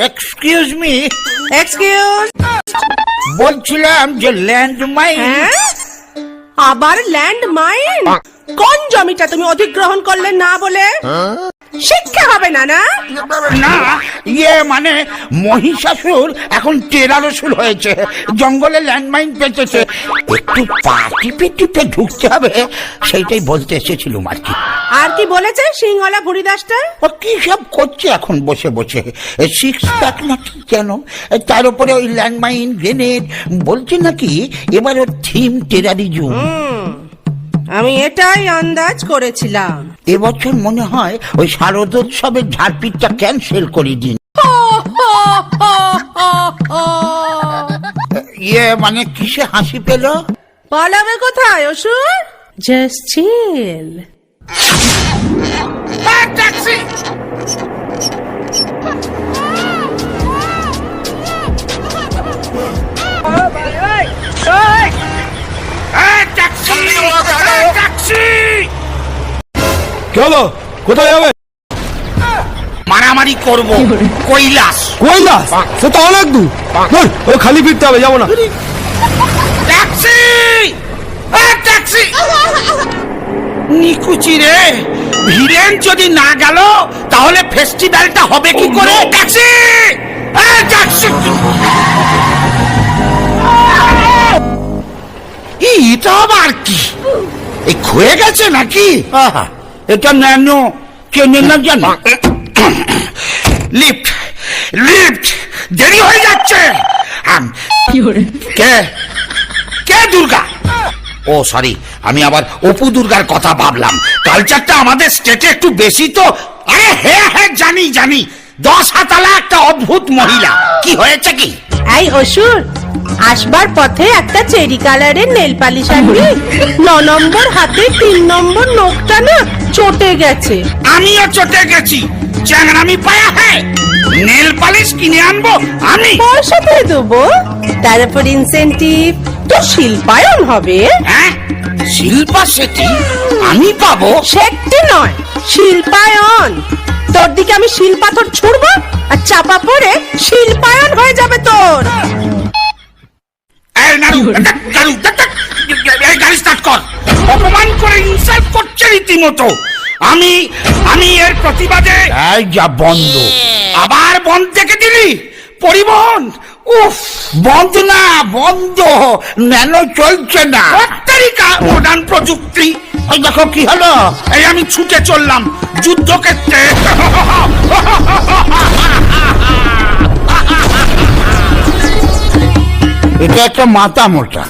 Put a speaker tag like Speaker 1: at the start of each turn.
Speaker 1: Excuse me,
Speaker 2: excuse,
Speaker 1: বলছিলাম যে landmine.
Speaker 2: আবার ল্যান্ড মাইন? কোন জমিটা তুমি অধিগ্রহণ করলে না বলে? শিক্ষা হবে না না?
Speaker 1: না, মানে মহিষাসুর এখন টেরারসুর হয়েছে, জঙ্গলে ল্যান্ডমাইন পেতেছে, একটু পা টিপে টিপে ঢুকতে হবে, সেইটাই বলতে এসেছিলাম আর কি।
Speaker 2: আর কি বলেছে সিংহলা বুড়িদাসটা?
Speaker 1: ও কি সব করছে এখন বসে বসে, সিক্স প্যাক নাকি কেন, তার উপরে ওই ল্যান্ডমাইন গ্রেনেড বলছে নাকি এবার ওর থিম টেরারিজম।
Speaker 2: আমি এটাই আন্দাজ করেছিলাম।
Speaker 1: এবছর মনে হয় ওই শারদোৎসবের ঝাড়পিটটা ক্যান্সেল করে দিন। মানে কিসে হাসি পেল?
Speaker 2: পালাবে কোথায় অসুর? Just chill.
Speaker 1: ট্যাক্সি!
Speaker 3: চলো, কোথায় যাবে?
Speaker 1: মারামারি করবো কৈলাস।
Speaker 3: কৈলাস? সে তো অনেক দূর, ওই খালি ফিরতে হবে, যাবো না।
Speaker 1: ট্যাক্সি! ট্যাক্সি! নিকুচি রে, ভিড়েন যদি না গেল তাহলে ফেস্টিভ্যালটা হবে কি করে? ট্যাক্সি! ট্যাক্সি! এটা আবার কি? এই ক্ষয়ে গেছে নাকি? এটা ন্যানো, চেনে না জানো? Lift, lift! দেরি হয়ে যাচ্ছে। কে কে দুর্গা? ও সরি, আমি আবার অপু দুর্গার কথা ভাবলাম। কালচারটা আমাদের স্টেটে একটু বেশি তো। আরে হ্যাঁ হ্যাঁ, জানি জানি, 10 হাতালা একটা অদ্ভুত মহিলা। কি হয়েছে কি?
Speaker 2: এই অসুর, আসবার পথে একটা চেরি কালারের নেল পালিশ আনবি? 9 নম্বর হাতে 3 নম্বর নখটা না চটে গেছে।
Speaker 1: আমিও চটে গেছি, চ্যাংড়ামি পায়া হ্যাঁ। নেল পালিশ কিনে আনবো আমি?
Speaker 2: পয়সা দিয়ে দেবো, তার উপর ইনসেন্টিভ তো শিল্পায়ন হবে।
Speaker 1: হ্যাঁ, শিল্পা শেঠি আমি পাবো?
Speaker 2: সেটি নয়, শিল্পায়ন। তোর দিকে আমি শিল পাথর ছুড়বো আর চাপা পড়ে শিল্পায়ন হয়ে যাবে তোর।
Speaker 1: এই নারু, নারু, এই গাড়ি স্টার্ট কর। অপমান করে ইনসাল্ট করছে রীতিমতো। আমি এর প্রতিবাদে। এই যা বন্ধ, আবার বন্ধ থেকে দিলি পরিবহন। উফ, বন্ধ না, বন্ধ। ন্যানো চলছে না। তারিকা মডার্ন প্রযুক্তি। ওই দেখো কি হলো, এই আমি ছুটে চললাম যুদ্ধক্ষেত্রে। এটা একটা মাথা মোটা।